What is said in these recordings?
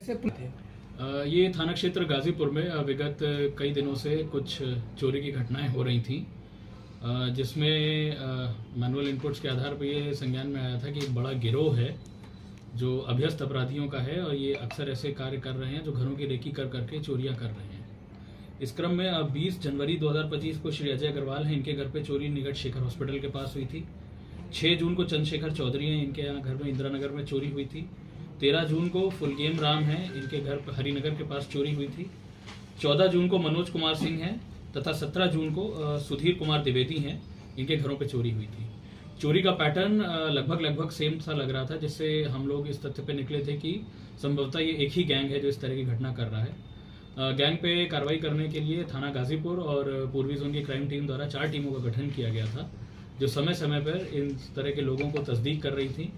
ये थाना क्षेत्र गाजीपुर में विगत कई दिनों से कुछ चोरी की घटनाएं हो रही थी, जिसमें मैनुअल इनपुट्स के आधार पर ये संज्ञान में आया था कि एक बड़ा गिरोह है जो अभ्यस्त अपराधियों का है और ये अक्सर ऐसे कार्य कर रहे हैं जो घरों की रेकी कर करके चोरियां कर रहे हैं। इस क्रम में अब 20 जनवरी 2025 को श्री अजय अग्रवाल हैं, इनके घर पे चोरी निकट शेखर हॉस्पिटल के पास हुई थी। 6 जून को चंद्रशेखर चौधरी हैं, इनके यहाँ घर में इंदिरा नगर में चोरी हुई थी। 13 जून को फुलगेम राम हैं, इनके घर हरिनगर के पास चोरी हुई थी। 14 जून को मनोज कुमार सिंह हैं तथा 17 जून को सुधीर कुमार द्विवेदी हैं, इनके घरों पे चोरी हुई थी। चोरी का पैटर्न लगभग सेम सा लग रहा था, जिससे हम लोग इस तथ्य पे निकले थे कि संभवतः ये एक ही गैंग है जो इस तरह की घटना कर रहा है। गैंग पे कार्रवाई करने के लिए थाना गाजीपुर और पूर्वी जोन की क्राइम टीम द्वारा 4 टीमों का गठन किया गया था, जो समय समय पर इन तरह के लोगों को तस्दीक कर रही थी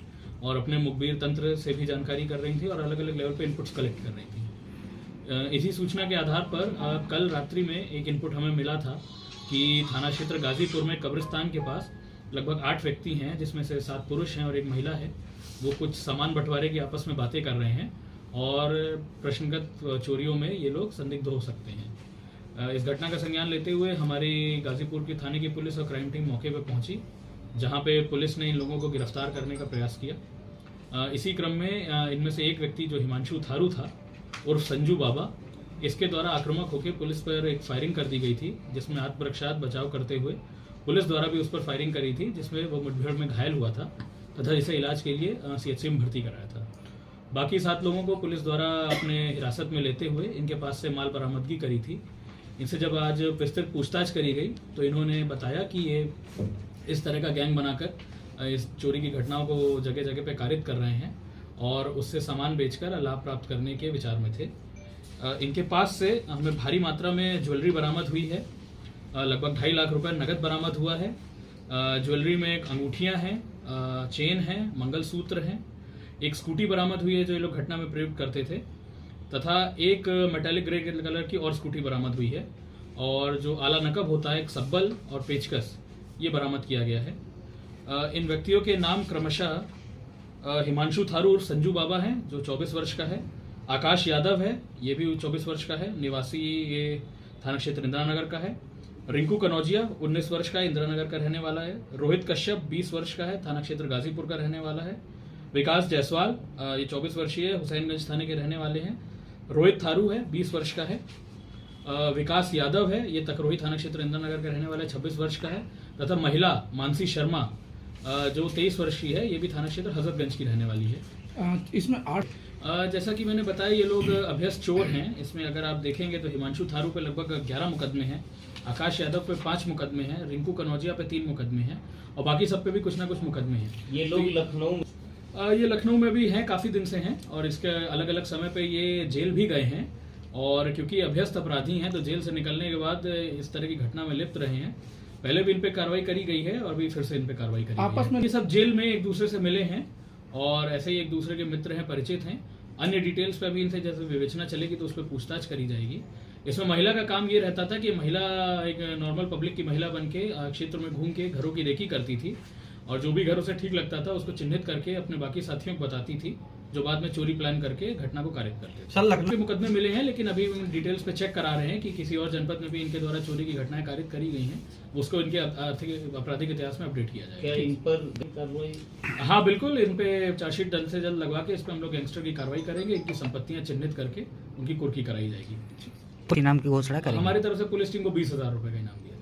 और अपने मुखबिर तंत्र से भी जानकारी कर रही थी और अलग अलग लेवल पे इनपुट्स कलेक्ट कर रही थी। इसी सूचना के आधार पर कल रात्रि में एक इनपुट हमें मिला था कि थाना क्षेत्र गाजीपुर में कब्रिस्तान के पास लगभग 8 व्यक्ति हैं, जिसमें से 7 पुरुष हैं और एक महिला है। वो कुछ सामान बंटवारे की आपस में बातें कर रहे हैं और प्रश्नगत चोरियों में ये लोग संदिग्ध हो सकते हैं। इस घटना का संज्ञान लेते हुए हमारी गाजीपुर की थाने की पुलिस और क्राइम टीम मौके पर पहुंची, जहां पे पुलिस ने इन लोगों को गिरफ्तार करने का प्रयास किया। इसी क्रम में इनमें से एक व्यक्ति जो हिमांशु थारू था उर्फ संजू बाबा, इसके द्वारा आक्रामक होकर पुलिस पर एक फायरिंग कर दी गई थी, जिसमें आत्मरक्षात बचाव करते हुए पुलिस द्वारा भी उस पर फायरिंग करी थी, जिसमें वो मुठभेड़ में घायल हुआ था तथा इसे इलाज के लिए CHC में भर्ती कराया था। बाकी 7 लोगों को पुलिस द्वारा अपने हिरासत में लेते हुए इनके पास से माल बरामदगी करी थी। इनसे जब आज विस्तृत पूछताछ करी गई तो इन्होंने बताया कि ये इस तरह का गैंग बनाकर इस चोरी की घटनाओं को जगह जगह पे कारित कर रहे हैं और उससे सामान बेचकर लाभ प्राप्त करने के विचार में थे। इनके पास से हमें भारी मात्रा में ज्वेलरी बरामद हुई है, लगभग 2.5 लाख रुपए नगद बरामद हुआ है। ज्वेलरी में अंगूठियां हैं, चेन है, मंगलसूत्र हैं, एक स्कूटी बरामद हुई है जो ये लोग घटना में प्रयोग करते थे, तथा एक मेटालिक ग्रे कलर की और स्कूटी बरामद हुई है और जो आला नकब होता है, एक सब्बल और पेचकस, ये बरामद किया गया है। इन व्यक्तियों के नाम क्रमशः हिमांशु थारू और संजू बाबा हैं जो 24 वर्ष का है, आकाश यादव है, ये भी 24 वर्ष का है, निवासी ये थाना क्षेत्र इंदिरा नगर का है। रिंकू कनौजिया 19 वर्ष का है, इंदिरा नगर का रहने वाला है। रोहित कश्यप 20 वर्ष का है, थाना क्षेत्र गाजीपुर का रहने वाला है। विकास जायसवाल ये 24 वर्षीय है, हुसैनगंज थाने के रहने वाले हैं। रोहित थारू है, 20 वर्ष का है। विकास यादव है, ये तकरोही थाना क्षेत्र इंदिरा नगर का रहने वाला है, 26 वर्ष का है। तथा महिला मानसी शर्मा जो 23 वर्ष की है, ये भी थाना क्षेत्र हजरतगंज की रहने वाली है। इसमें 8 जैसा कि मैंने बताया, ये लोग अभ्यस्त चोर हैं। इसमें अगर आप देखेंगे तो हिमांशु थारू पे लगभग 11 मुकदमे हैं, आकाश यादव पे 5 मुकदमे हैं, रिंकू कनौजिया पे 3 मुकदमे हैं और बाकी सब पे भी कुछ ना कुछ मुकदमे हैं। ये लोग ये लखनऊ में भी हैं, काफी दिन से हैं और इसके अलग अलग समय पे ये जेल भी गए हैं और क्योंकि अभ्यस्त अपराधी हैं तो जेल से निकलने के बाद इस तरह की घटना में लिप्त रहे हैं। पहले भी इन पे कार्रवाई करी गई है और भी फिर से इन पे कार्रवाई करी आपस में ये सब जेल में एक दूसरे से मिले हैं और ऐसे ही एक दूसरे के मित्र हैं, परिचित हैं। अन्य डिटेल्स पे भी इनसे जैसे विवेचना चलेगी तो उस पर पूछताछ करी जाएगी। इसमें महिला का काम ये रहता था कि महिला एक नॉर्मल पब्लिक की महिला बन के क्षेत्र में घूम के घरों की रेकी करती थी और जो भी घर उसे ठीक लगता था उसको चिन्हित करके अपने बाकी साथियों को बताती थी, जो बाद में चोरी प्लान करके घटना को कारित करते थे। सर, लखनऊ के मुकदमे मिले हैं, लेकिन अभी डिटेल्स पे चेक करा रहे हैं कि किसी और जनपद में भी इनके द्वारा चोरी की घटनाएं कारित करी गई हैं, उसको इनके आर्थिक आपराधिक इतिहास में अपडेट किया जाएगा। इन पर कार्रवाई? हाँ बिल्कुल, इन पे चार्जशीट जल्द से जल्द लगवा के इस पे हम लोग गैंगस्टर की कार्रवाई करेंगे, इनकी संपत्तियां चिन्हित करके उनकी कुर्की कराई जाएगी। इनाम की घोषणा करेंगे। हमारी तरफ से पुलिस टीम को 20,000 रुपए का इनाम दिया।